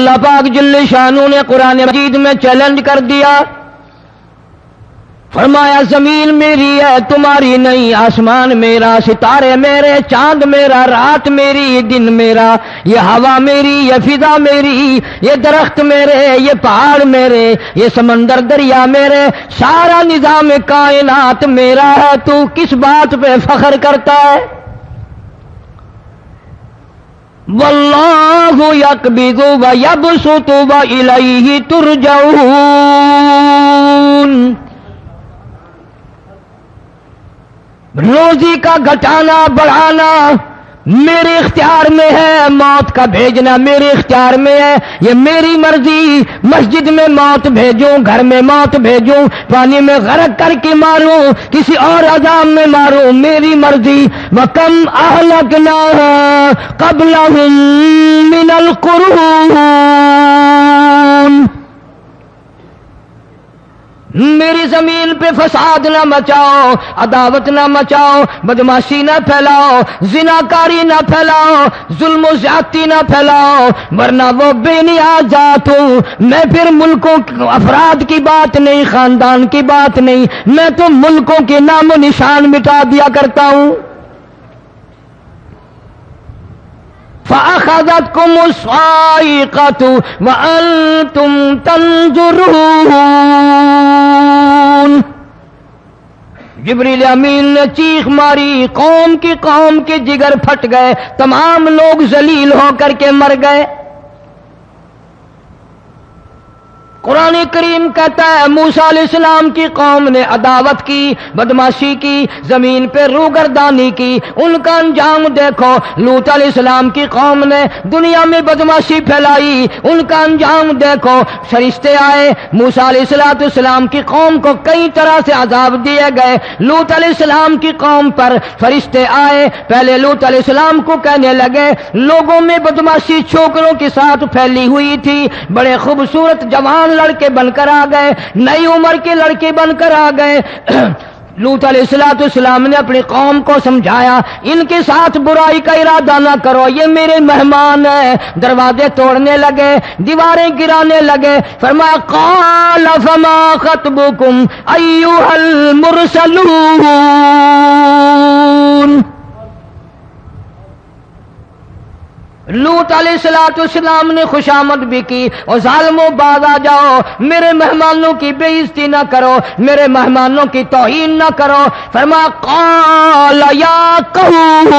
اللہ پاک جل شانہ نے قرآن مجید میں چیلنج کر دیا، فرمایا زمین میری ہے تمہاری نہیں، آسمان میرا، ستارے میرے، چاند میرا، رات میری، دن میرا، یہ ہوا میری، یہ فضا میری، یہ درخت میرے، یہ پہاڑ میرے، یہ سمندر دریا میرے، سارا نظام کائنات میرا ہے، تو کس بات پہ فخر کرتا ہے؟ واللہ یقبض ویبسط والیہ ترجعون، روزی کا گھٹانا بڑھانا میرے اختیار میں ہے، موت کا بھیجنا میرے اختیار میں ہے، یہ میری مرضی، مسجد میں موت بھیجوں، گھر میں موت بھیجوں، پانی میں غرق کر کے ماروں، کسی اور عذاب میں ماروں، میری مرضی۔ وَكَمْ أَهْلَكْنَا قَبْلَهُمْ مِنَ الْقُرُونِ، میری زمین پہ فساد نہ مچاؤ، عداوت نہ مچاؤ، بدماشی نہ پھیلاؤ، زناکاری نہ پھیلاؤ، ظلم و زیادتی نہ پھیلاؤ، ورنہ وہ بے نیاز ذات ہوں۔ میں پھر ملکوں افراد کی بات نہیں، خاندان کی بات نہیں، میں تو ملکوں کے نام و نشان مٹا دیا کرتا ہوں۔ فَأَخَذَتْكُمُ الصَّاعِقَةُ وَأَنْتُمْ تَنْظُرُونَ، جبریل امین نے چیخ ماری، قوم کے جگر پھٹ گئے، تمام لوگ ذلیل ہو کر کے مر گئے۔ قرآن کریم کہتا ہے موسیٰ علیہ السلام کی قوم نے عداوت کی، بدماشی کی، زمین پہ روگردانی کی، ان کا انجام دیکھو۔ لوط علیہ السلام کی قوم نے دنیا میں بدماشی پھیلائی، ان کا انجام دیکھو۔ فرشتے آئے، موسیٰ علیہ السلام کی قوم کو کئی طرح سے عذاب دیے گئے۔ لوط علیہ السلام کی قوم پر فرشتے آئے، پہلے لوط علیہ السلام کو کہنے لگے، لوگوں میں بدماشی چھوکروں کے ساتھ پھیلی ہوئی تھی، بڑے خوبصورت جوان لڑکے بن کر آ گئے، نئی عمر کے لڑکے بن کر آ گئے۔ لوط علیہ السلام نے اپنی قوم کو سمجھایا، ان کے ساتھ برائی کا ارادہ نہ کرو، یہ میرے مہمان ہیں۔ دروازے توڑنے لگے، دیواریں گرانے لگے، فرمایا قال فما خطبکم ایھا المرسلون، لوط علیہ السلام نے خوشامد بھی کی، اور ظالموں باز آ جاؤ، میرے مہمانوں کی بے عزتی نہ کرو، میرے مہمانوں کی توہین نہ کرو۔ فرمایا قال یا قوم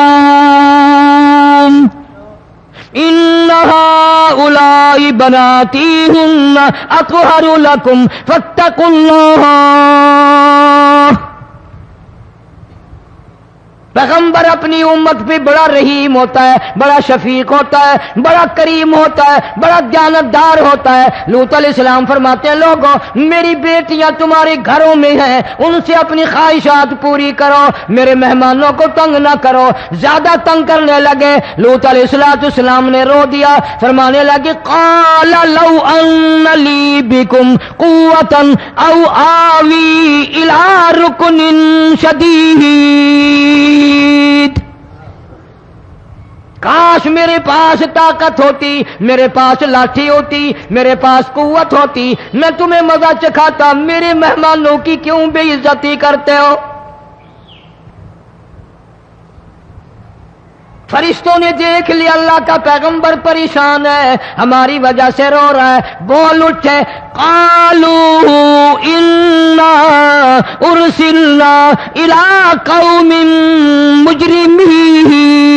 ان هؤلاء بناتی ہن اطہر لکم فاتقوا اللہ۔ پیغمبر اپنی امت پہ بڑا رحیم ہوتا ہے، بڑا شفیق ہوتا ہے، بڑا کریم ہوتا ہے، بڑا دیانتدار ہوتا ہے۔ لوط علیہ السلام فرماتے ہیں لوگوں میری بیٹیاں تمہارے گھروں میں ہیں، ان سے اپنی خواہشات پوری کرو، میرے مہمانوں کو تنگ نہ کرو۔ زیادہ تنگ کرنے لگے، لوط علیہ السلام نے رو دیا، فرمانے لگے قال لو ان لی بکم قوة او آوی الی رکن شدید، کاش میرے پاس طاقت ہوتی، میرے پاس لاٹھی ہوتی، میرے پاس قوت ہوتی، میں تمہیں مزہ چکھاتا، میرے مہمانوں کی کیوں بے عزتی کرتے ہو؟ فرشتوں نے دیکھ لیا اللہ کا پیغمبر پریشان ہے، ہماری وجہ سے رو رہا ہے، بول اٹھے قالوا انا ارسلنا الى قوم مجرمین۔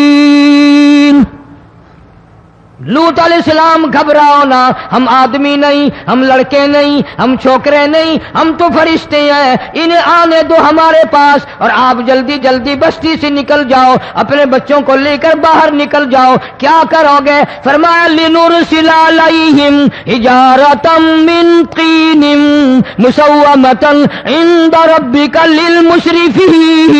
لوط علیہ السلام گھبراؤ نہ، ہم آدمی نہیں، ہم لڑکے نہیں، ہم چھوکرے نہیں، ہم تو فرشتے ہیں، انہیں آنے دو ہمارے پاس، اور آپ جلدی جلدی بستی سے نکل جاؤ، اپنے بچوں کو لے کر باہر نکل جاؤ۔ کیا کرو گے؟ فرمایا لنرسل علیہم حجارۃ من طین مسومۃ عند ربک للمسرفین،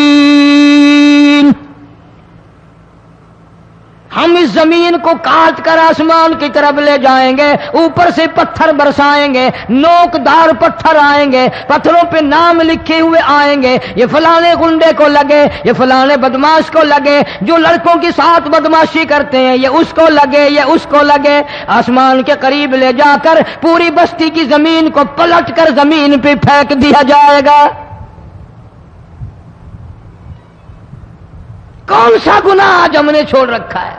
ہم اس زمین کو کاٹ کر آسمان کی طرف لے جائیں گے، اوپر سے پتھر برسائیں گے، نوکدار پتھر آئیں گے، پتھروں پہ نام لکھے ہوئے آئیں گے، یہ فلانے گنڈے کو لگے، یہ فلانے بدماش کو لگے، جو لڑکوں کے ساتھ بدماشی کرتے ہیں یہ اس کو لگے، یہ اس کو لگے۔ آسمان کے قریب لے جا کر پوری بستی کی زمین کو پلٹ کر زمین پہ پھینک دیا جائے گا۔ کون سا گناہ آج ہم نے چھوڑ رکھا ہے؟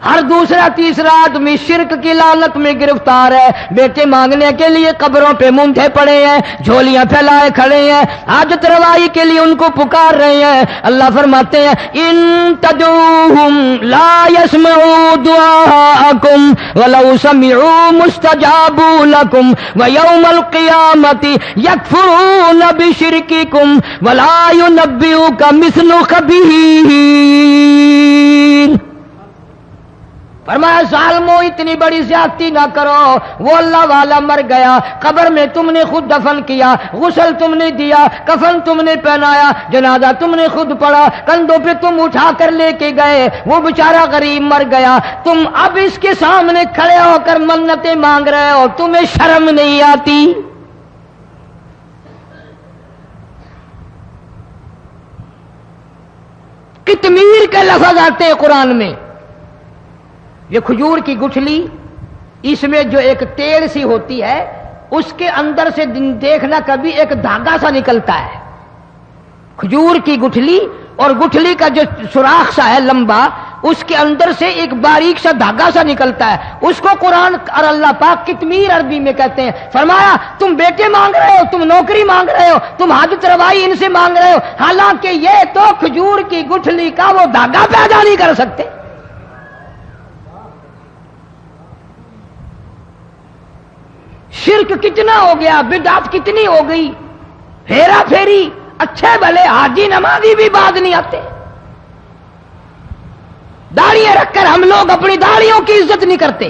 ہر دوسرا تیسرا آدمی شرک کی لعنت میں گرفتار ہے، بیٹے مانگنے کے لیے قبروں پہ مونڈھے پڑے ہیں، جھولیاں پھیلائے کھڑے ہیں، حاجت روائی کے لیے ان کو پکار رہے ہیں۔ اللہ فرماتے ہیں ان تدعوہم لا يسمعوا دعاءکم ولو سمعوا مستجابوا لکم ویوم القیامت یکفرون بشرککم ولا ینبئک مثل خبیر۔ فرمایا ظالمو اتنی بڑی زیادتی نہ کرو، وہ اللہ والا مر گیا، قبر میں تم نے خود دفن کیا، غسل تم نے دیا، کفن تم نے پہنایا، جنازہ تم نے خود پڑھا، کندھوں پہ تم اٹھا کر لے کے گئے، وہ بیچارہ غریب مر گیا، تم اب اس کے سامنے کھڑے ہو کر منتیں مانگ رہے ہو، تمہیں شرم نہیں آتی؟ قطمیر کے لفظ آتے ہیں قرآن میں۔ یہ کھجور کی گٹھلی، اس میں جو ایک تیل سی ہوتی ہے، اس کے اندر سے دیکھنا کبھی ایک دھاگا سا نکلتا ہے۔ کھجور کی گٹھلی اور گٹھلی کا جو سوراخ سا ہے لمبا، اس کے اندر سے ایک باریک سا دھاگا سا نکلتا ہے، اس کو قرآن اور اللہ پاک قطمیر عربی میں کہتے ہیں۔ فرمایا تم بیٹے مانگ رہے ہو، تم نوکری مانگ رہے ہو، تم حاجت روائی ان سے مانگ رہے ہو، حالانکہ یہ تو کھجور کی گٹھلی کا وہ دھاگا پیدا نہیں کر سکتے۔ شرک کتنا ہو گیا، بدعت کتنی ہو گئی، ہیرا پھیری، اچھے بھلے حاجی نمازی بھی بعد نہیں آتے۔ داڑیاں رکھ کر ہم لوگ اپنی داڑیوں کی عزت نہیں کرتے۔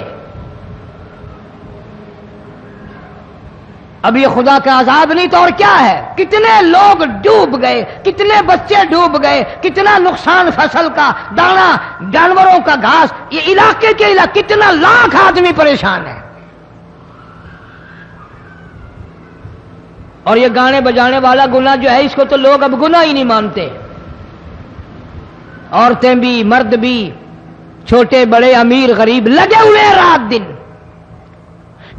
اب یہ خدا کا عذاب نہیں تو اور کیا ہے؟ کتنے لوگ ڈوب گئے، کتنے بچے ڈوب گئے، کتنا نقصان فصل کا، دانا، جانوروں کا گھاس، یہ علاقے کے علاقے کتنا لاکھ آدمی پریشان ہے۔ اور یہ گانے بجانے والا گناہ جو ہے، اس کو تو لوگ اب گناہ ہی نہیں مانتے۔ عورتیں بھی، مرد بھی، چھوٹے بڑے، امیر غریب لگے ہوئے ہیں رات دن۔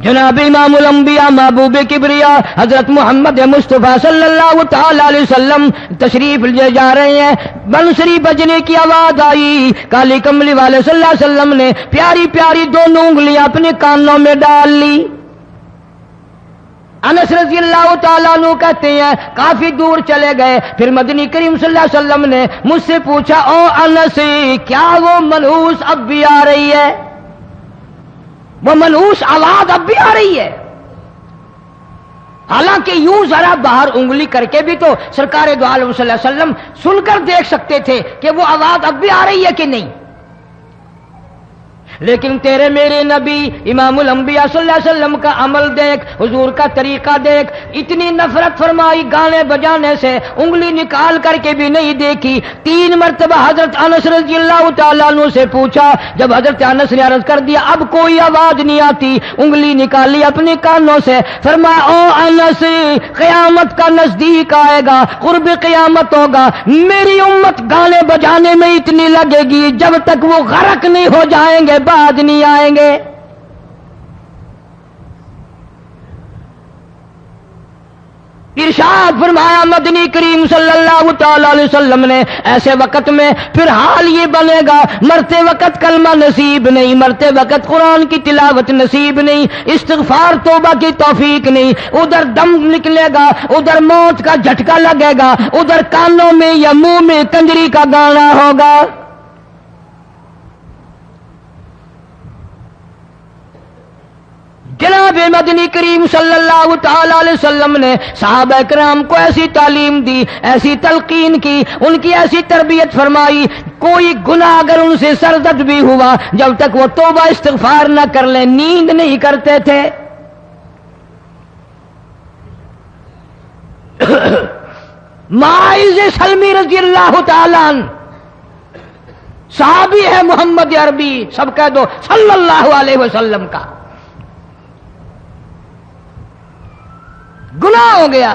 جناب امام الانبیاء محبوب کبریا حضرت محمد مصطفیٰ صلی اللہ تعالی علیہ وسلم تشریف لے جا رہے ہیں، بنسری بجنے کی آواز آئی، کالی کملی والے صلی اللہ علیہ وسلم نے پیاری پیاری دونوں انگلیاں اپنے کانوں میں ڈال لی۔ انس رضی اللہ تعالیٰ عنہ کہتے ہیں کافی دور چلے گئے، پھر مدنی کریم صلی اللہ علیہ وسلم نے مجھ سے پوچھا او انس، کیا وہ منحوس اب بھی آ رہی ہے؟ وہ منحوس آواز اب بھی آ رہی ہے؟ حالانکہ یوں ذرا باہر انگلی کر کے بھی تو سرکار دو عالم صلی اللہ علیہ وسلم سن کر دیکھ سکتے تھے کہ وہ آواز اب بھی آ رہی ہے کہ نہیں۔ لیکن تیرے میرے نبی امام الانبیاء صلی اللہ علیہ وسلم کا عمل دیکھ، حضور کا طریقہ دیکھ، اتنی نفرت فرمائی گانے بجانے سے، انگلی نکال کر کے بھی نہیں دیکھی۔ 3 مرتبہ حضرت انس رضی اللہ تعالیٰ عنہ سے پوچھا، جب حضرت انس نے عرض کر دیا اب کوئی آواز نہیں آتی، انگلی نکالی اپنے کانوں سے، فرمایا او انس، قیامت کا نزدیک آئے گا، قرب قیامت ہوگا، میری امت گانے بجانے میں اتنی لگے گی جب تک وہ غرق نہیں ہو جائیں گے بعد نہیں آئیں گے۔ ارشاد فرمایا مدنی کریم صلی اللہ تعالی علیہ وسلم نے ایسے وقت میں پھر حال یہ بنے گا، مرتے وقت کلمہ نصیب نہیں، مرتے وقت قرآن کی تلاوت نصیب نہیں، استغفار توبہ کی توفیق نہیں، ادھر دم نکلے گا، ادھر موت کا جھٹکا لگے گا، ادھر کانوں میں یا منہ میں کنجری کا گانا ہوگا۔ جناب مدنی کریم صلی اللہ تعالی علیہ وسلم نے صحابہ کرام کو ایسی تعلیم دی، ایسی تلقین کی، ان کی ایسی تربیت فرمائی، کوئی گناہ اگر ان سے سرزد بھی ہوا جب تک وہ توبہ استغفار نہ کر لیں نیند نہیں کرتے تھے۔ ماعز سلمی رضی اللہ تعالی عنہ صحابی ہے محمد عربی، سب کہہ دو صلی اللہ علیہ وسلم کا، گناہ ہو گیا،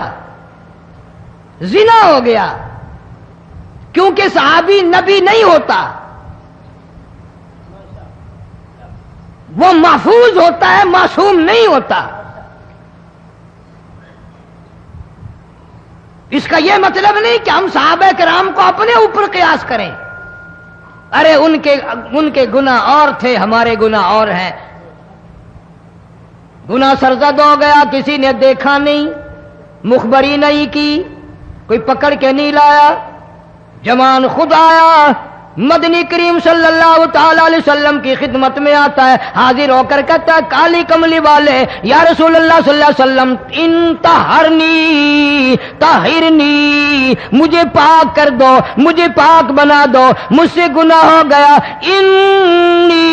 زنا ہو گیا، کیونکہ صحابی نبی نہیں ہوتا، وہ محفوظ ہوتا ہے، معصوم نہیں ہوتا۔ اس کا یہ مطلب نہیں کہ ہم صحابہ کرام کو اپنے اوپر قیاس کریں، ارے ان کے گناہ اور تھے، ہمارے گناہ اور ہیں۔ گناہ سرزد ہو گیا، کسی نے دیکھا نہیں، مخبری نہیں کی، کوئی پکڑ کے نہیں لایا، جوان خود آیا، مدنی کریم صلی اللہ تعالی علیہ وسلم کی خدمت میں آتا ہے، حاضر ہو کر کہتا ہے کالی کملی والے یا رسول اللہ صلی اللہ علیہ وسلم انطہرنی طہرنی، مجھے پاک کر دو، مجھے پاک بنا دو، مجھ سے گناہ ہو گیا، انی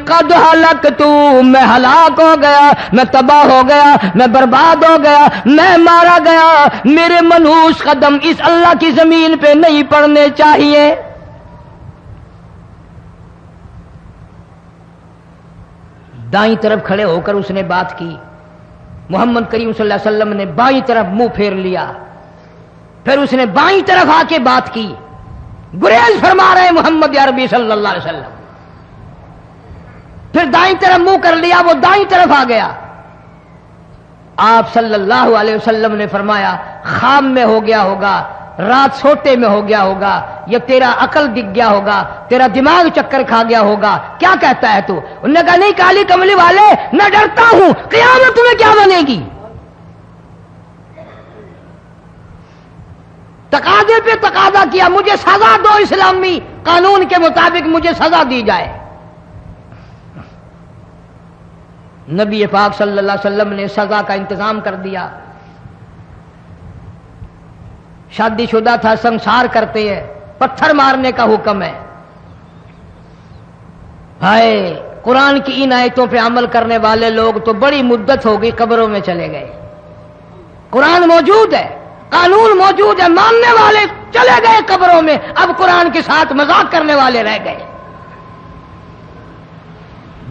قد ہلکت، میں ہلاک ہو گیا، میں تباہ ہو گیا، میں برباد ہو گیا، میں مارا گیا، میرے منحوس قدم اس اللہ کی زمین پہ نہیں پڑنے چاہیے۔ دائیں طرف کھڑے ہو کر اس نے بات کی، محمد کریم صلی اللہ علیہ وسلم نے بائیں طرف منہ پھیر لیا، پھر اس نے بائیں طرف آ کے بات کی، گریز فرما رہے محمد عربی صلی اللہ علیہ وسلم، پھر دائیں طرف منہ کر لیا، وہ دائیں طرف آ گیا۔ آپ صلی اللہ علیہ وسلم نے فرمایا خواب میں ہو گیا ہوگا، رات سوتے میں ہو گیا ہوگا، یا تیرا عقل دکھ گیا ہوگا، تیرا دماغ چکر کھا گیا ہوگا، کیا کہتا ہے تو؟ انہوں نے کہا نہیں کالی کملی والے، میں ڈرتا ہوں قیامت تمہیں کیا بنے گی؟ تقاضے پہ تقاضا کیا، مجھے سزا دو، اسلامی قانون کے مطابق مجھے سزا دی جائے۔ نبی پاک صلی اللہ علیہ وسلم نے سزا کا انتظام کر دیا۔ شادی شدہ تھا، سنسار کرتے ہیں، پتھر مارنے کا حکم ہے۔ ہائے، قرآن کی ان آیتوں پہ عمل کرنے والے لوگ تو بڑی مدت ہو گئی قبروں میں چلے گئے۔ قرآن موجود ہے، قانون موجود ہے، ماننے والے چلے گئے قبروں میں، اب قرآن کے ساتھ مذاق کرنے والے رہ گئے۔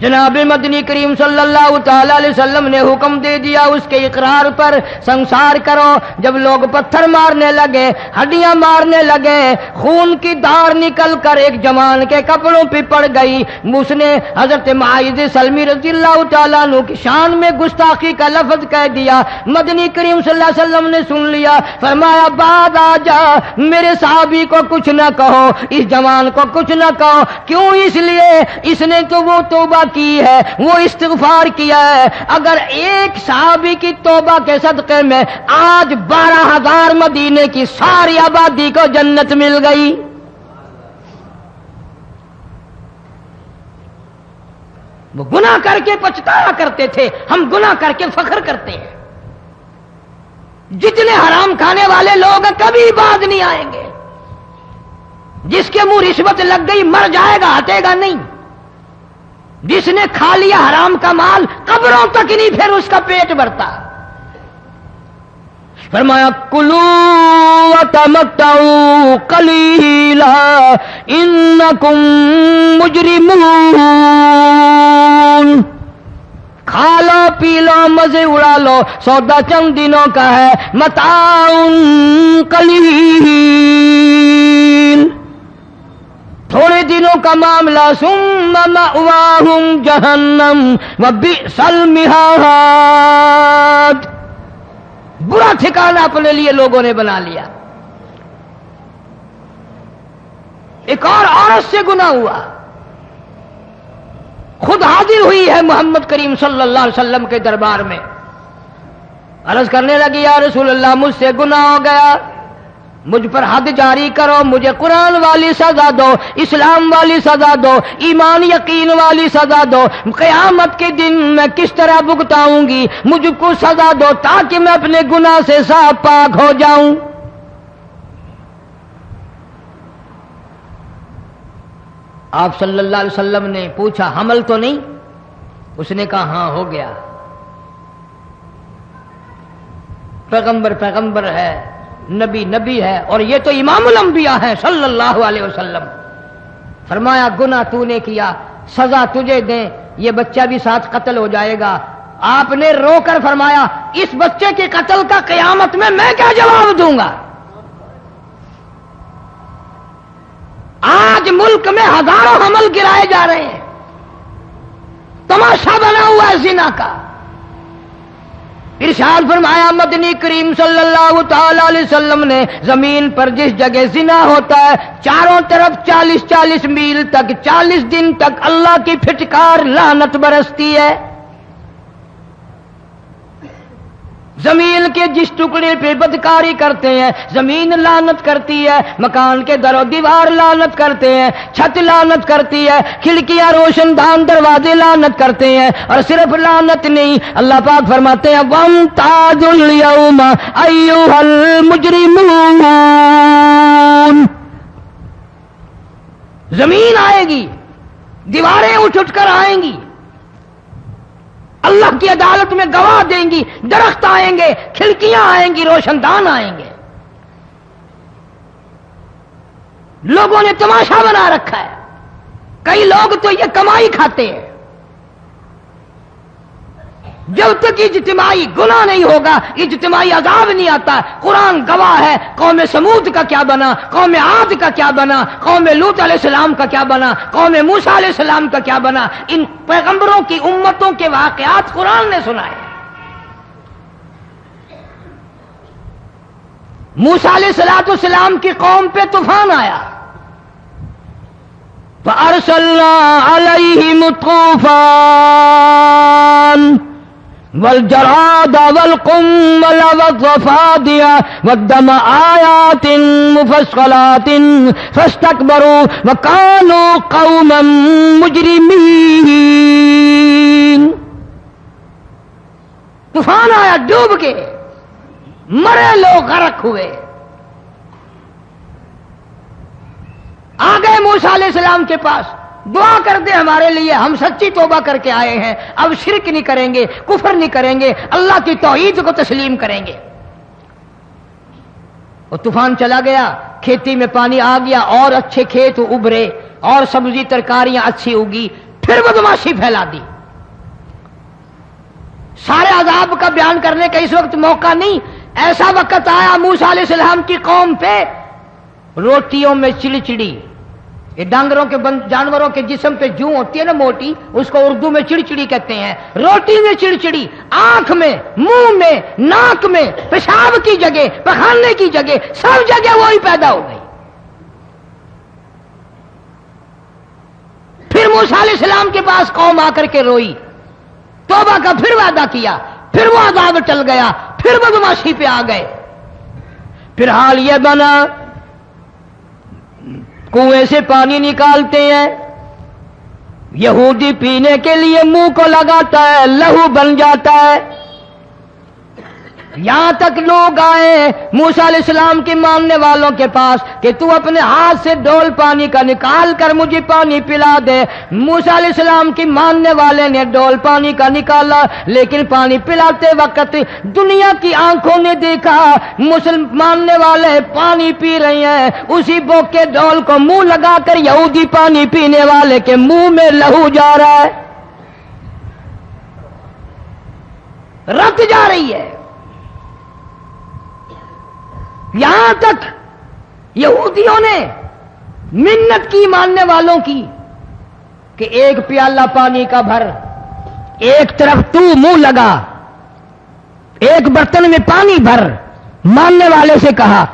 جناب مدنی کریم صلی اللہ تعالی علیہ وسلم نے حکم دے دیا اس کے اقرار پر سنسار کرو۔ جب لوگ پتھر مارنے لگے، ہڈیاں مارنے لگے، خون کی دھار نکل کر ایک جوان کے کپڑوں پہ پڑ گئی، اس نے حضرت معاذ سلمی رضی اللہ تعالیٰ عنہ کی شان میں گستاخی کا لفظ کہہ دیا۔ مدنی کریم صلی اللہ علیہ وسلم نے سن لیا، فرمایا بعد آ جا، میرے صحابی کو کچھ نہ کہو، اس جوان کو کچھ نہ کہو۔ کیوں؟ اس لیے اس نے تو وہ توبہ کی ہے، وہ استغفار کیا ہے۔ اگر ایک صحابی کی توبہ کے صدقے میں آج 12,000 مدینے کی ساری آبادی کو جنت مل گئی۔ وہ گناہ کر کے پچھتایا کرتے تھے، ہم گناہ کر کے فخر کرتے ہیں۔ جتنے حرام کھانے والے لوگ کبھی بعد نہیں آئیں گے۔ جس کے منہ رشوت لگ گئی مر جائے گا، ہٹے گا نہیں۔ جس نے کھا لیا حرام کا مال قبروں تک نہیں پھر اس کا پیٹ بھرتا۔ فرمایا کلو وتمتعوا قلیلا انکم مجرمون، کھا لو پی لو مزے اڑا لو، سودا چند دنوں کا ہے، متاع قلیل، تھوڑے دنوں کا معاملہ، ثم مأواہم جہنم وبئس المہاد، برا ٹھکانہ اپنے لیے لوگوں نے بنا لیا۔ ایک اور عورت سے گناہ ہوا، خود حاضر ہوئی ہے محمد کریم صلی اللہ علیہ وسلم کے دربار میں، عرض کرنے لگی یا رسول اللہ مجھ سے گناہ ہو گیا، مجھ پر حد جاری کرو، مجھے قرآن والی سزا دو، اسلام والی سزا دو، ایمان یقین والی سزا دو، قیامت کے دن میں کس طرح بھگتاؤں گی، مجھ کو سزا دو تاکہ میں اپنے گناہ سے صاف پاک ہو جاؤں۔ آپ صلی اللہ علیہ وسلم نے پوچھا حمل تو نہیں؟ اس نے کہا ہاں ہو گیا۔ پیغمبر ہے، نبی ہے، اور یہ تو امام الانبیاء ہے صلی اللہ علیہ وسلم۔ فرمایا گناہ تو نے کیا، سزا تجھے دیں، یہ بچہ بھی ساتھ قتل ہو جائے گا۔ آپ نے رو کر فرمایا اس بچے کے قتل کا قیامت میں کیا جواب دوں گا؟ آج ملک میں ہزاروں حمل گرائے جا رہے ہیں، تماشا بنا ہوا ہے زنا کا۔ ارشاد فرمایا مدنی کریم صلی اللہ تعالی علیہ وسلم نے زمین پر جس جگہ زنا ہوتا ہے چاروں طرف 40 میل تک 40 دن تک اللہ کی پھٹکار لعنت برستی ہے۔ زمین کے جس ٹکڑے پہ بدکاری کرتے ہیں زمین لعنت کرتی ہے، مکان کے در و دیوار لعنت کرتے ہیں، چھت لعنت کرتی ہے، کھڑکیاں روشن دان دروازے لعنت کرتے ہیں، اور صرف لعنت نہیں، اللہ پاک فرماتے ہیں وَامْتَازُوا الْيَوْمَ أَيُّهَا الْمُجْرِمُونَ۔ زمین آئے گی، دیواریں اٹھ کر آئیں گی، اللہ کی عدالت میں گواہ دیں گی، درخت آئیں گے، کھڑکیاں آئیں گی، روشن دان آئیں گے۔ لوگوں نے تماشا بنا رکھا ہے، کئی لوگ تو یہ کمائی کھاتے ہیں۔ جب تک اجتماعی گناہ نہیں ہوگا اجتماعی عذاب نہیں آتا۔ قرآن گواہ ہے، قوم سمود کا کیا بنا، قوم عاد کا کیا بنا، قوم لوط علیہ السلام کا کیا بنا، قوم موسیٰ علیہ السلام کا کیا بنا۔ ان پیغمبروں کی امتوں کے واقعات قرآن نے سنائے۔ موسیٰ علیہ السلام کی قوم پہ طوفان آیا، فَأَرْسَلْنَا عَلَيْهِمُ الطُّوفَانَ والجراد والقمل والضفادع والدم آيات مفصلات فاستكبروا وكانوا قوما مجرمين۔ طوفان آیا، ڈوب کے مرے لوگ، غرق ہوئے۔ آ گئے موسیٰ علیہ السلام کے پاس، دعا کر دے ہمارے لیے، ہم سچی توبہ کر کے آئے ہیں، اب شرک نہیں کریں گے، کفر نہیں کریں گے، اللہ کی توحید کو تسلیم کریں گے۔ اور طوفان چلا گیا، کھیتی میں پانی آ گیا، اور اچھے کھیت ابھرے، اور سبزی ترکاریاں اچھی اگی، پھر بدماشی پھیلا دی۔ سارے عذاب کا بیان کرنے کا اس وقت موقع نہیں، ایسا وقت آیا موسیٰ علیہ السلام کی قوم پہ روٹیوں میں چڑچڑی، یہ ڈانگروں کے جانوروں کے جسم پہ جوں ہوتی ہے نا موٹی، اس کو اردو میں چڑچڑی کہتے ہیں۔ روٹی میں چڑچڑی، آنکھ میں، منہ میں، ناک میں، پیشاب کی جگہ، پخانے کی جگہ، سب جگہ وہی پیدا ہو گئی۔ پھر موسیٰ علیہ السلام کے پاس قوم آ کر کے روئی، توبہ کا پھر وعدہ کیا، پھر وہ عذاب ٹل گیا، پھر بدماشی پہ آ گئے۔ پھر حال یہ بنا کنویں سے پانی نکالتے ہیں، یہودی پینے کے لیے منہ کو لگاتا ہے، لہو بن جاتا ہے۔ یہاں تک لوگ آئے موسیٰ علیہ السلام کے ماننے والوں کے پاس کہ تو اپنے ہاتھ سے ڈول پانی کا نکال کر مجھے پانی پلا دے۔ موسیٰ علیہ السلام کی ماننے والے نے ڈول پانی کا نکالا، لیکن پانی پلاتے وقت دنیا کی آنکھوں نے دیکھا ماننے والے پانی پی رہے ہیں، اسی بوک کے ڈول کو منہ لگا کر یہودی پانی پینے والے کے منہ میں لہو جا رہا ہے، رت جا رہی ہے۔ یہاں تک یہودیوں نے منت کی ماننے والوں کی کہ ایک پیالہ پانی کا بھر، ایک طرف تو منہ لگا، ایک برتن میں پانی بھر، ماننے والے سے کہا،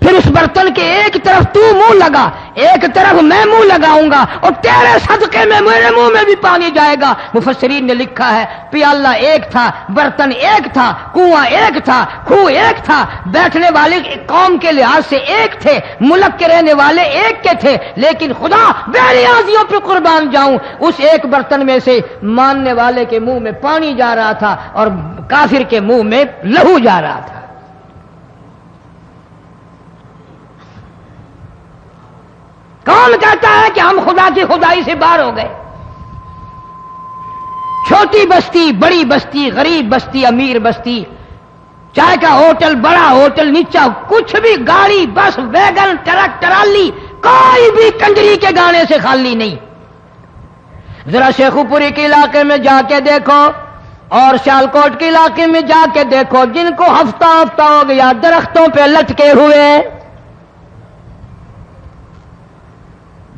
پھر اس برتن کے ایک طرف تو منہ لگا، ایک طرف میں منہ لگاؤں گا، اور تیرے صدقے میں میرے منہ میں بھی پانی جائے گا۔ مفسرین نے لکھا ہے پیالہ ایک تھا، برتن ایک تھا، کنواں ایک تھا، کھوہ ایک تھا، بیٹھنے والے قوم کے لحاظ سے ایک تھے، ملک کے رہنے والے ایک کے تھے، لیکن خدا بے نیازیوں پہ قربان جاؤں، اس ایک برتن میں سے ماننے والے کے منہ میں پانی جا رہا تھا اور کافر کے منہ میں لہو جا رہا تھا۔ کون کہتا ہے کہ ہم خدا کی خدائی سے باہر ہو گئے؟ چھوٹی بستی، بڑی بستی، غریب بستی، امیر بستی، چائے کا ہوٹل، بڑا ہوٹل، نیچا کچھ بھی، گاڑی، بس، ویگن، ٹرک، ٹرالی، کوئی بھی کنجری کے گانے سے خالی نہیں. ذرا شیخو پوری کے علاقے میں جا کے دیکھو اور سیالکوٹ کے علاقے میں جا کے دیکھو جن کو ہفتہ ہفتہ ہو گیا درختوں پہ لٹکے ہوئے،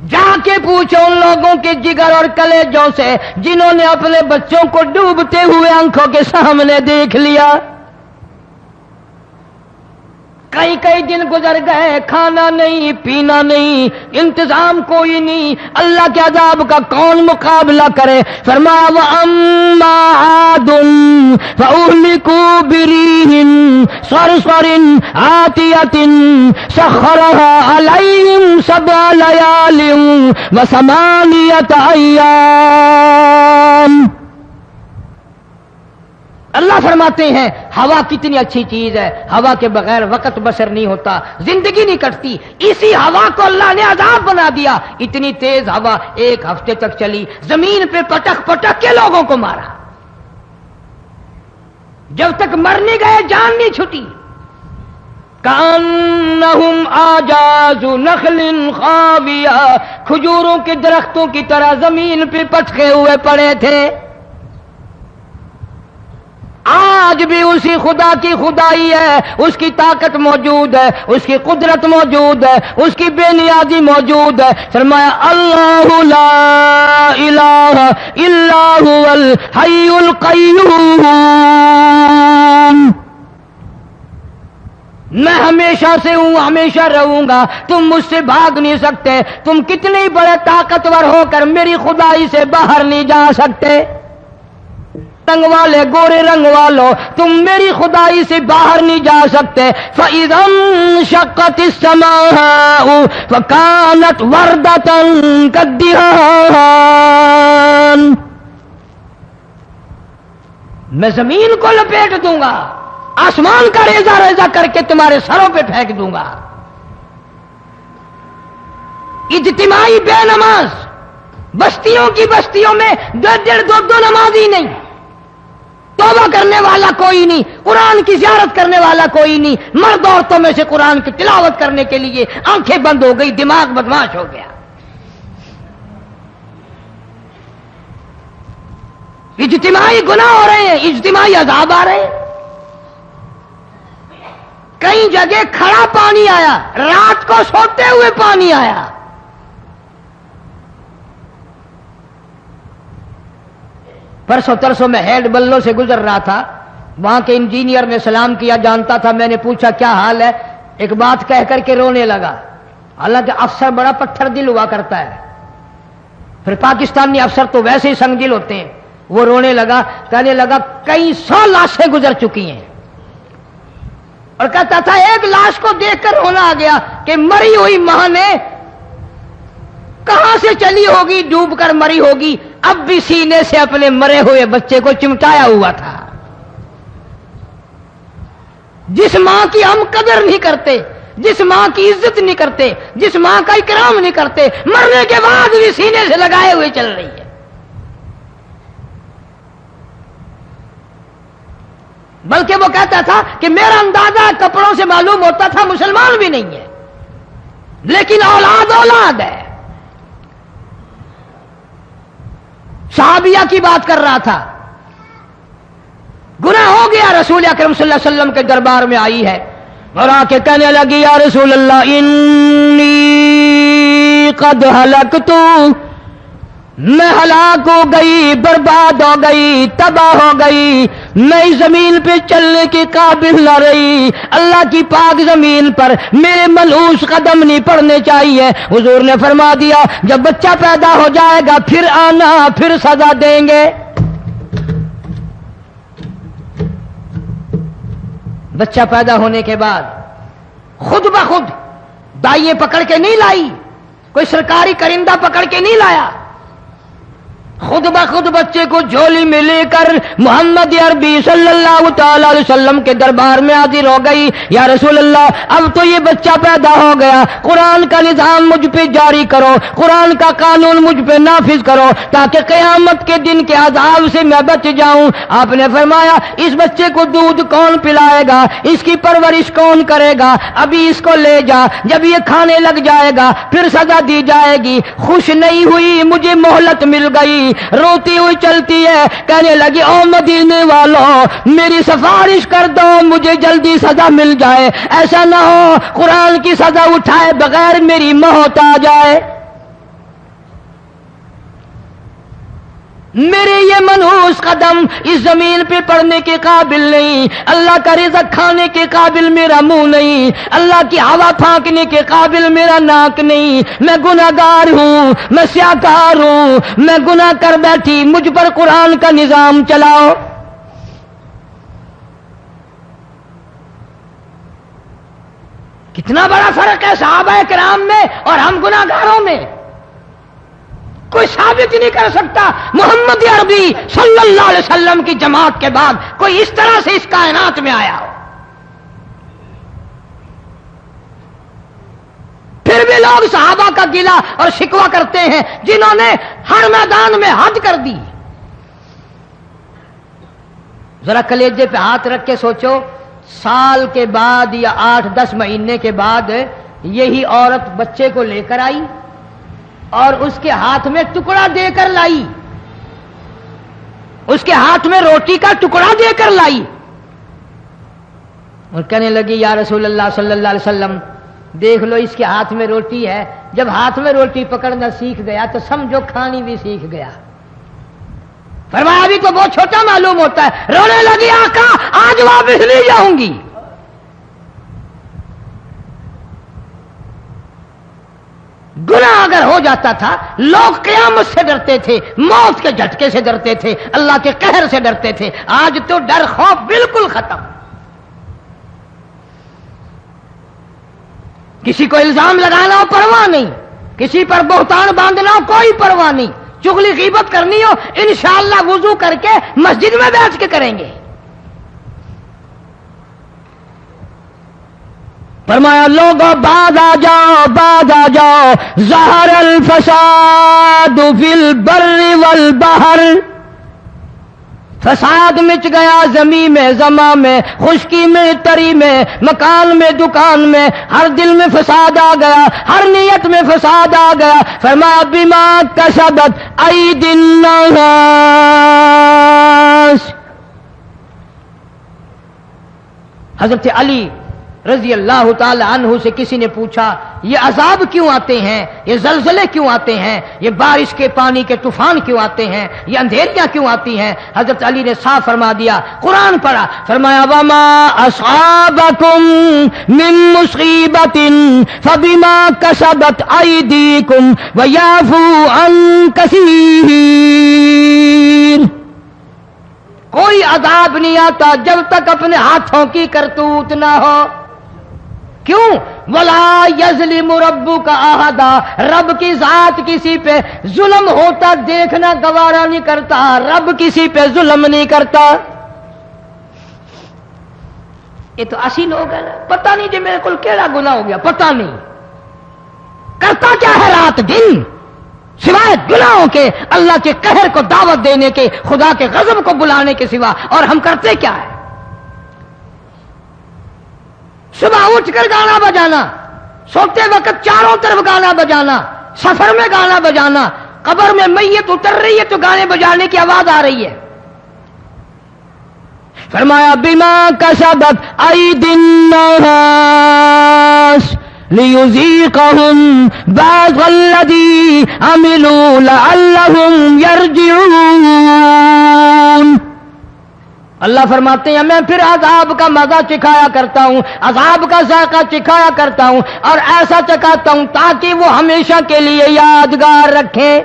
جا کے پوچھو ان لوگوں کے جگر اور کلیجوں سے جنہوں نے اپنے بچوں کو ڈوبتے ہوئے آنکھوں کے سامنے دیکھ لیا. کئی دن گزر گئے، کھانا نہیں پینا نہیں، انتظام کوئی نہیں، اللہ کے عذاب کا کون مقابلہ کرے؟ فرمایا وَأَمَّا عَادٌ فَأُهْلِكُوا بِرِيحٍ صَرْصَرٍ عَاتِيَةٍ سَخَّرَهَا عَلَيْهِمْ 7 لَيَالٍ و8 أَيَّامٍ. اللہ فرماتے ہیں ہوا کتنی اچھی چیز ہے، ہوا کے بغیر وقت بسر نہیں ہوتا، زندگی نہیں کٹتی. اسی ہوا کو اللہ نے عذاب بنا دیا. اتنی تیز ہوا 1 ہفتے تک چلی، زمین پہ پٹک پٹک کے لوگوں کو مارا، جب تک مر نہیں گئے جان نہیں چھٹی. کأنہم اعجاز نخل خاویہ، کھجوروں کے درختوں کی طرح زمین پہ پٹکے ہوئے پڑے تھے. آج بھی اسی خدا کی خدائی ہے، اس کی طاقت موجود ہے، اس کی قدرت موجود ہے، اس کی بے نیازی موجود ہے. فرمایا اللہ لا الہ الا هو الحی القیوم. میں ہمیشہ سے ہوں، ہمیشہ رہوں گا، تم مجھ سے بھاگ نہیں سکتے. تم کتنے بڑے طاقتور ہو کر میری خدائی سے باہر نہیں جا سکتے. رنگ والے، گورے رنگ والو، تم میری خدائی سے باہر نہیں جا سکتے. فَإِذَا انشَقَّتِ السَّمَاءُ فَكَانَتْ وَرْدَةً كَالدِّهَانِ. میں زمین کو لپیٹ دوں گا، آسمان کا ریزہ ریزہ کر کے تمہارے سروں پہ پھینک دوں گا. اجتماعی بے نماز، بستیوں کی بستیوں میں 1.5-2 نمازی نہیں، توبہ کرنے والا کوئی نہیں، قرآن کی زیارت کرنے والا کوئی نہیں. مرد عورتوں میں سے قرآن کی تلاوت کرنے کے لیے آنکھیں بند ہو گئی، دماغ بدماش ہو گیا. اجتماعی گناہ ہو رہے ہیں، اجتماعی عذاب آ رہے ہیں. کئی جگہ کھڑا پانی آیا، رات کو سوتے ہوئے پانی آیا. پرسوں ترسوں میں ہیڈ بلوں سے گزر رہا تھا، وہاں کے انجینئر نے سلام کیا، جانتا تھا. میں نے پوچھا کیا حال ہے؟ ایک بات کہہ کر کے رونے لگا. حالانکہ افسر بڑا پتھر دل ہوا کرتا ہے، پھر پاکستانی افسر تو ویسے ہی سنگ دل ہوتے ہیں. وہ رونے لگا، کہنے لگا کئی 100 لاشیں گزر چکی ہیں، اور کہتا تھا ایک لاش کو دیکھ کر رونا آ گیا کہ مری ہوئی ماں نے کہاں سے چلی ہوگی، ڈوب کر مری ہوگی، اب بھی سینے سے اپنے مرے ہوئے بچے کو چمٹایا ہوا تھا. جس ماں کی ہم قدر نہیں کرتے، جس ماں کی عزت نہیں کرتے، جس ماں کا اکرام نہیں کرتے، مرنے کے بعد بھی سینے سے لگائے ہوئے چل رہی ہے. بلکہ وہ کہتا تھا کہ میرا اندازہ کپڑوں سے معلوم ہوتا تھا مسلمان بھی نہیں ہے، لیکن اولاد اولاد ہے. صحابیہ کی بات کر رہا تھا، گناہ ہو گیا، رسول اکرم صلی اللہ علیہ وسلم کے دربار میں آئی ہے اور آ کے کہنے لگی یا رسول اللہ انی قد ہلکت، میں ہلاک ہو گئی، برباد ہو گئی، تباہ ہو گئی، میں اس زمین پہ چلنے کے قابل نہ رہی. اللہ کی پاک زمین پر میرے ملعوس قدم نہیں پڑنے چاہیے. حضور نے فرما دیا جب بچہ پیدا ہو جائے گا پھر آنا، پھر سزا دیں گے. بچہ پیدا ہونے کے بعد خود بخود دائیں پکڑ کے نہیں لائی، کوئی سرکاری کرندہ پکڑ کے نہیں لایا، خود بخود بچے کو جھولی میں لے کر محمد عربی صلی اللہ تعالی علیہ وسلم کے دربار میں حاضر ہو گئی. یا رسول اللہ اب تو یہ بچہ پیدا ہو گیا, قرآن کا نظام مجھ پہ جاری کرو, قرآن کا قانون مجھ پہ نافذ کرو تاکہ قیامت کے دن کے عذاب سے میں بچ جاؤں. آپ نے فرمایا اس بچے کو دودھ کون پلائے گا, اس کی پرورش کون کرے گا, ابھی اس کو لے جا, جب یہ کھانے لگ جائے گا پھر سزا دی جائے گی. خوش نہیں ہوئی, مجھے مہلت مل گئی, روتی ہوئی چلتی ہے, کہنے لگی او مدینے والوں میری سفارش کر دو مجھے جلدی سزا مل جائے, ایسا نہ ہو قرآن کی سزا اٹھائے بغیر میری موت آ جائے. میرے یہ منحوس قدم اس زمین پہ پڑنے کے قابل نہیں, اللہ کا رزق کھانے کے قابل میرا منہ نہیں, اللہ کی ہوا پھانکنے کے قابل میرا ناک نہیں, میں گناہگار ہوں, میں سیاکار ہوں, میں گناہ کر بیٹھی, مجھ پر قرآن کا نظام چلاؤ. کتنا بڑا فرق ہے صحابہ کرام میں اور ہم گناہگاروں میں, کوئی ثابت نہیں کر سکتا محمد عربی صلی اللہ علیہ وسلم کی جماعت کے بعد کوئی اس طرح سے اس کائنات میں آیا ہو. پھر بھی لوگ صحابہ کا گلہ اور شکوہ کرتے ہیں جنہوں نے ہر میدان میں حج کر دی. ذرا کلیجے پہ ہاتھ رکھ کے سوچو, سال کے بعد یا 8-10 مہینے کے بعد یہی عورت بچے کو لے کر آئی اور اس کے ہاتھ میں ٹکڑا دے کر لائی, اس کے ہاتھ میں روٹی کا ٹکڑا دے کر لائی اور کہنے لگی یا رسول اللہ صلی اللہ علیہ وسلم دیکھ لو اس کے ہاتھ میں روٹی ہے. جب ہاتھ میں روٹی پکڑنا سیکھ گیا تو سمجھو کھانی بھی سیکھ گیا. فرمایا ابھی تو بہت چھوٹا معلوم ہوتا ہے. رونے لگی آقا آج واپس نہیں جاؤں گی. گناہ اگر ہو جاتا تھا لوگ قیامت سے ڈرتے تھے, موت کے جھٹکے سے ڈرتے تھے, اللہ کے قہر سے ڈرتے تھے. آج تو ڈر خوف بالکل ختم. کسی کو الزام لگانا ہو پرواہ نہیں, کسی پر بہتان باندھنا ہو کوئی پرواہ نہیں, چغلی غیبت کرنی ہو انشاءاللہ وضو کر کے مسجد میں بیٹھ کے کریں گے. فرمایا لوگوں بعد آ جاؤ ظہر الفساد فی البر والبحر, فساد مچ گیا زمین میں, زماں میں, خشکی میں, تری میں, مکان میں, دکان میں, ہر دل میں فساد آ گیا, ہر نیت میں فساد آ گیا. فرمایا بما کسبت ایدی الناس. حضرت علی رضی اللہ تعالی عنہ سے کسی نے پوچھا یہ عذاب کیوں آتے ہیں, یہ زلزلے کیوں آتے ہیں, یہ بارش کے پانی کے طوفان کیوں آتے ہیں, یہ اندھیریاں کیوں آتی ہیں؟ حضرت علی نے صاف فرما دیا, قرآن پڑھا, فرمایا وما اصابکم من مصیبت فبما کسبت ایدیکم ویعفو عن کثیر. کوئی عذاب نہیں آتا جب تک اپنے ہاتھوں کی کرتوت نہ ہو. کیوں؟ ولا یظلم ربک احدا, رب کی ذات کسی پہ ظلم ہوتا دیکھنا گوارا نہیں کرتا, رب کسی پہ ظلم نہیں کرتا. یہ تو اسی لوگ ہیں, پتہ نہیں جی میرے کو کیڑا گناہ ہو گیا, پتہ نہیں کرتا کیا ہے رات دن سوائے گناہوں کے, اللہ کے قہر کو دعوت دینے کے, خدا کے غضب کو بلانے کے سوا. اور ہم کرتے کیا ہے؟ صبح اٹھ کر گانا بجانا, سوتے وقت چاروں طرف گانا بجانا, سفر میں گانا بجانا, قبر میں میت اتر رہی ہے تو گانے بجانے کی آواز آ رہی ہے. فرمایا بما کسبت ایدی الناس لیذیقہم بعض الذی عملوا لعلہم یرجعون. اللہ فرماتے ہیں میں پھر عذاب کا مزہ چکھایا کرتا ہوں, عذاب کا ذائقہ چکھایا کرتا ہوں, اور ایسا چکھاتا ہوں تاکہ وہ ہمیشہ کے لیے یادگار رکھیں.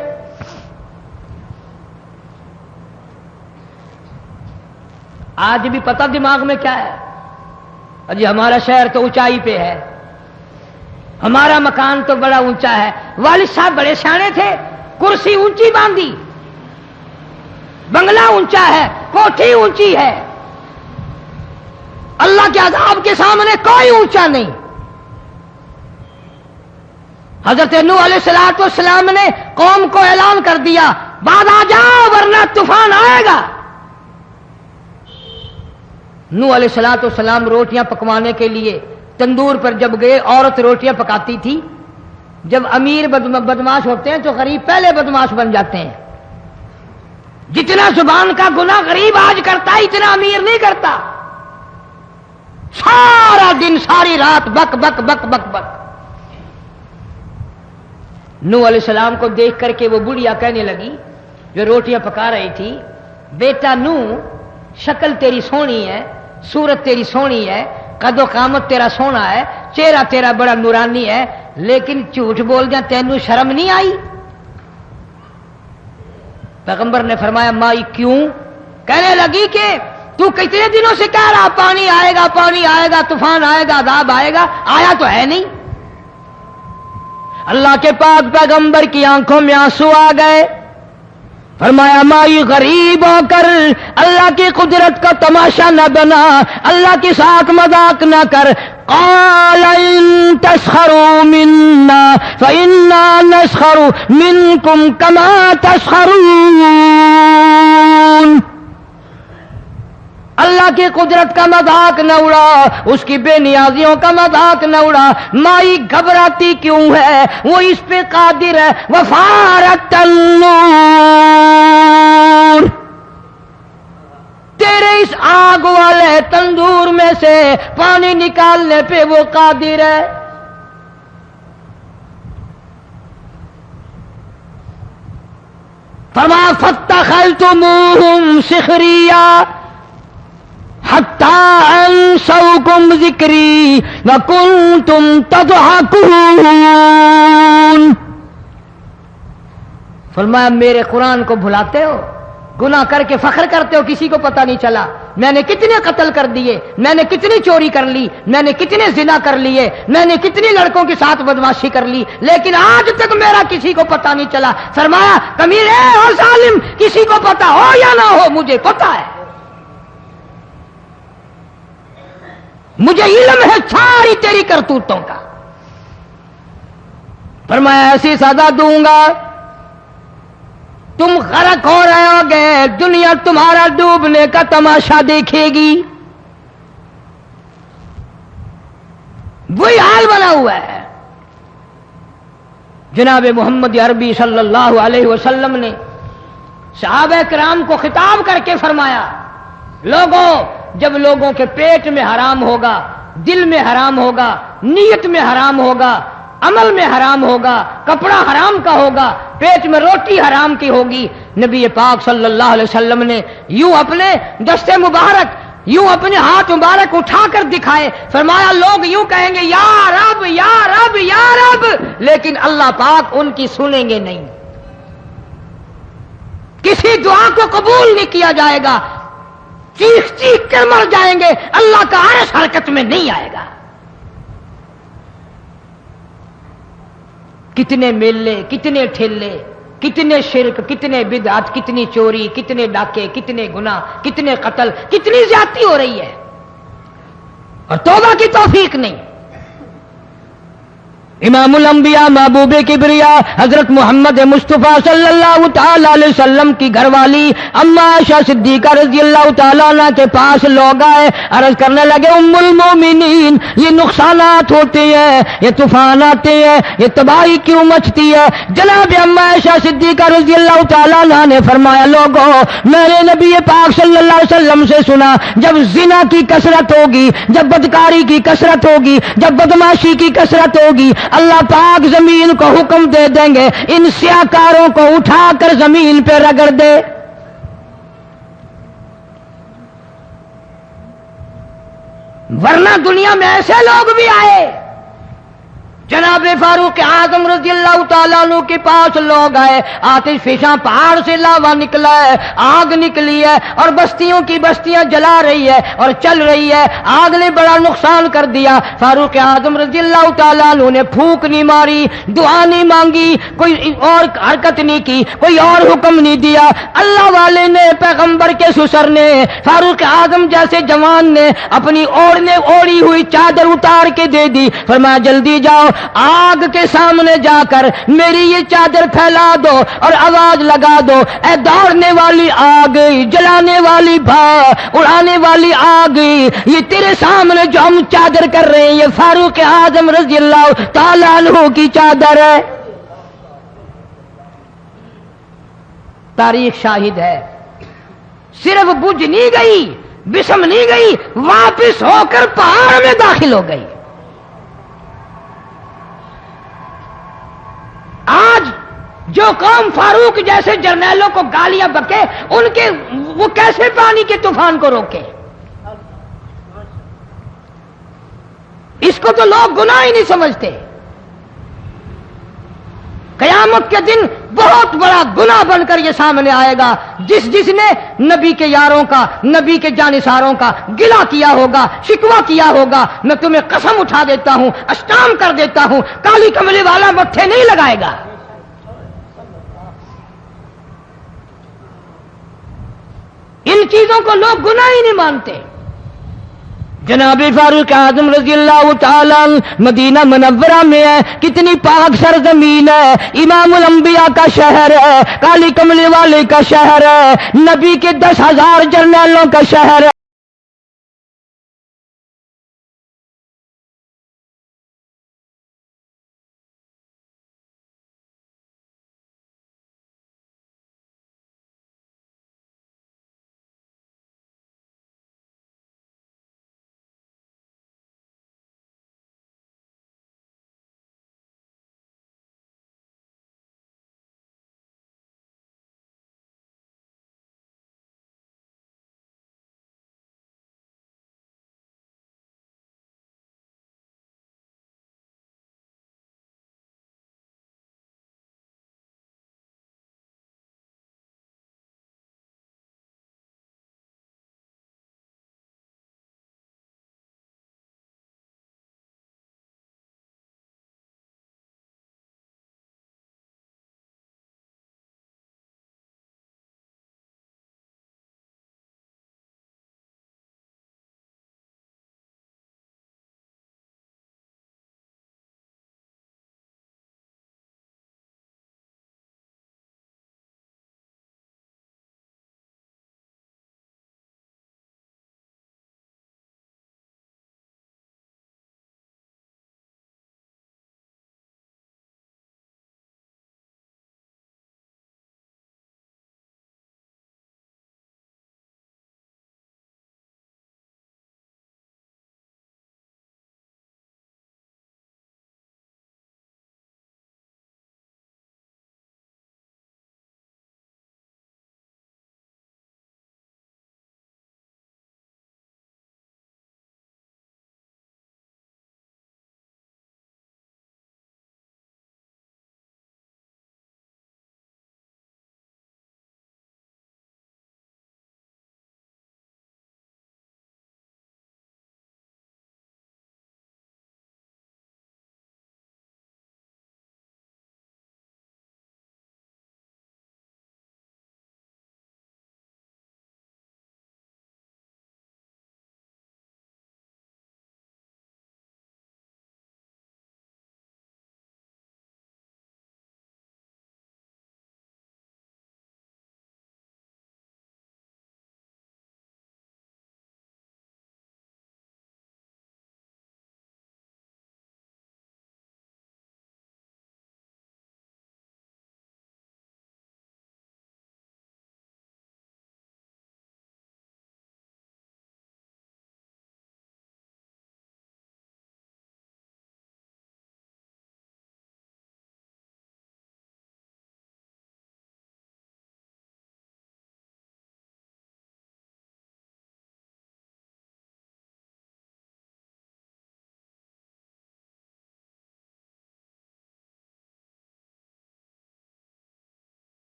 آج بھی پتہ دماغ میں کیا ہے؟ جی ہمارا شہر تو اونچائی پہ ہے, ہمارا مکان تو بڑا اونچا ہے. والد صاحب بڑے سیانے تھے, کرسی اونچی باندھی, اونچا ہے، کوٹھی اونچی ہے، اللہ کے عذاب کے سامنے کوئی اونچا نہیں۔ حضرت نوح علیہ السلام نے قوم کو اعلان کر دیا، بعد آ جاؤ ورنہ طوفان آئے گا۔ نوح علیہ السلام روٹیاں پکوانے کے لیے تندور پر جب گئے، عورت روٹیاں پکاتی تھی۔ جب امیر بدماش ہوتے ہیں تو غریب پہلے بدماش بن جاتے ہیں۔ جتنا زبان کا گناہ غریب آج کرتا ہے اتنا امیر نہیں کرتا۔ سارا دن ساری رات بک بک بک بک بک۔ نوح علیہ السلام کو دیکھ کر کے وہ بڑھیا کہنے لگی جو روٹیاں پکا رہی تھی، بیٹا نوح، شکل تیری سونی ہے، صورت تیری سونی ہے، قد و قامت تیرا سونا ہے، چہرہ تیرا بڑا نورانی ہے، لیکن جھوٹ بول جا تینوں شرم نہیں آئی؟ پیغمبر نے فرمایا مائی کیوں؟ کہنے لگی کہ تو کتنے دنوں سے کہہ رہا پانی آئے گا، پانی آئے گا، طوفان آئے گا، عذاب آئے گا، آیا تو ہے نہیں۔ اللہ کے پاک پیغمبر کی آنکھوں میں آنسو آ گئے۔ فرمایا مائی غریب ہو کر اللہ کی قدرت کا تماشا نہ بنا، اللہ کے ساتھ مذاق نہ کر۔ قال ان تسخروا منا فإنا نسخر منكم كما تسخرون۔ اللہ کی قدرت کا مذاق نہ اڑا، اس کی بے نیازیوں کا مذاق نہ اڑا۔ مائی گھبراتی کیوں ہے؟ وہ اس پہ قادر ہے۔ وفارت النور، تیرے اس آگ والے تندور میں سے پانی نکالنے پہ وہ قادر ہے۔ فرما فاتخذتموہم سخریا حتی انسوکم ذکری وکنتم تضحکون۔ فرمایا میرے قرآن کو بھلاتے ہو، گناہ کر کے فخر کرتے ہو، کسی کو پتہ نہیں چلا میں نے کتنے قتل کر دیے، میں نے کتنی چوری کر لی، میں نے کتنے زنا کر لیے، میں نے کتنی لڑکوں کے ساتھ بدماشی کر لی، لیکن آج تک میرا کسی کو پتہ نہیں چلا۔ فرمایا کمینے اور ظالم، کسی کو پتہ ہو یا نہ ہو مجھے پتہ ہے، مجھے علم ہے ساری تیری کرتوتوں کا۔ فرمایا ایسی سزا دوں گا تم غرق ہو رہے ہو گے، دنیا تمہارا ڈوبنے کا تماشا دیکھے گی۔ وہی حال بنا ہوا ہے۔ جناب محمد عربی صلی اللہ علیہ وسلم نے صحابہ کرام کو خطاب کر کے فرمایا، لوگوں، جب لوگوں کے پیٹ میں حرام ہوگا، دل میں حرام ہوگا، نیت میں حرام ہوگا، عمل میں حرام ہوگا، کپڑا حرام کا ہوگا، پیٹ میں روٹی حرام کی ہوگی، نبی پاک صلی اللہ علیہ وسلم نے یوں اپنے دست مبارک، یوں اپنے ہاتھ مبارک اٹھا کر دکھائے، فرمایا لوگ یوں کہیں گے یا رب یا رب یا رب، لیکن اللہ پاک ان کی سنیں گے نہیں، کسی دعا کو قبول نہیں کیا جائے گا، چیخ چیخ کر مر جائیں گے، اللہ کا عرش حرکت میں نہیں آئے گا۔ کتنے میلے، کتنے ٹھیلے، کتنے شرک، کتنے بدعت، کتنی چوری، کتنے ڈاکے، کتنے گناہ، کتنے قتل، کتنی زیادتی ہو رہی ہے اور توبہ کی توفیق نہیں۔ امام الانبیاء محبوب کبریا حضرت محمد مصطفیٰ صلی اللہ تعالی علیہ وسلم کی گھر والی اما عائشہ صدیقہ رضی اللہ تعالیٰ عنہ کے پاس لوگ آئے، عرض کرنے لگے ام المومنین، یہ نقصانات ہوتے ہیں، یہ طوفان آتے ہیں، یہ تباہی کیوں مچتی ہے؟ جناب اما عائشہ صدیقہ رضی اللہ تعالیٰ عنہ نے فرمایا، لوگوں، میں نے نبی پاک صلی اللہ علیہ وسلم سے سنا جب زنا کی کثرت ہوگی، جب بدکاری کی کثرت ہوگی، جب بدماشی کی کثرت ہوگی، اللہ پاک زمین کو حکم دے دیں گے ان سیاکاروں کو اٹھا کر زمین پہ رگڑ دے۔ ورنہ دنیا میں ایسے لوگ بھی آئے جناب فاروق اعظم رضی اللہ تعالیٰ عنہ کے پاس لوگ آئے، آتش فشاں پہاڑ سے لاوا نکلا ہے، آگ نکلی ہے اور بستیوں کی بستیاں جلا رہی ہے اور چل رہی ہے، آگ نے بڑا نقصان کر دیا۔ فاروق اعظم رضی اللہ تعالیٰ عنہ نے پھونک نہیں ماری، دعا نہیں مانگی، کوئی اور حرکت نہیں کی، کوئی اور حکم نہیں دیا۔ اللہ والے نے، پیغمبر کے سسر نے، فاروق اعظم جیسے جوان نے اپنی اوڑھی ہوئی چادر اتار کے دے دی، فرمایا جلدی جاؤ، آگ کے سامنے جا کر میری یہ چادر پھیلا دو اور آواز لگا دو، اے دوڑنے والی آگ، جلانے والی اڑانے والی آگ، یہ تیرے سامنے جو ہم چادر کر رہے ہیں یہ فاروق اعظم رضی اللہ تعالیٰ عنہ کی چادر ہے۔ تاریخ شاہد ہے، صرف بجھ نہیں گئی، بسم نہیں گئی، واپس ہو کر پہاڑ میں داخل ہو گئی۔ آج جو قوم فاروق جیسے جرنیلوں کو گالیاں بکے، ان کے وہ کیسے پانی کے طوفان کو روکے؟ اس کو تو لوگ گناہ ہی نہیں سمجھتے۔ قیامت کے دن بہت بڑا گناہ بن کر یہ سامنے آئے گا، جس نے نبی کے یاروں کا، نبی کے جانثاروں کا گلہ کیا ہوگا، شکوہ کیا ہوگا، میں تمہیں قسم اٹھا دیتا ہوں، اشتام کر دیتا ہوں، کالی کملی والا مٹھے نہیں لگائے گا۔ ان چیزوں کو لوگ گناہ ہی نہیں مانتے۔ جناب فاروق اعظم رضی اللہ تعالیٰ مدینہ منورہ میں ہے، کتنی پاک سرزمین ہے، امام الانبیاء کا شہر ہے، کالی کملی والے کا شہر ہے، نبی کے 10,000 جرنیلوں کا شہر ہے۔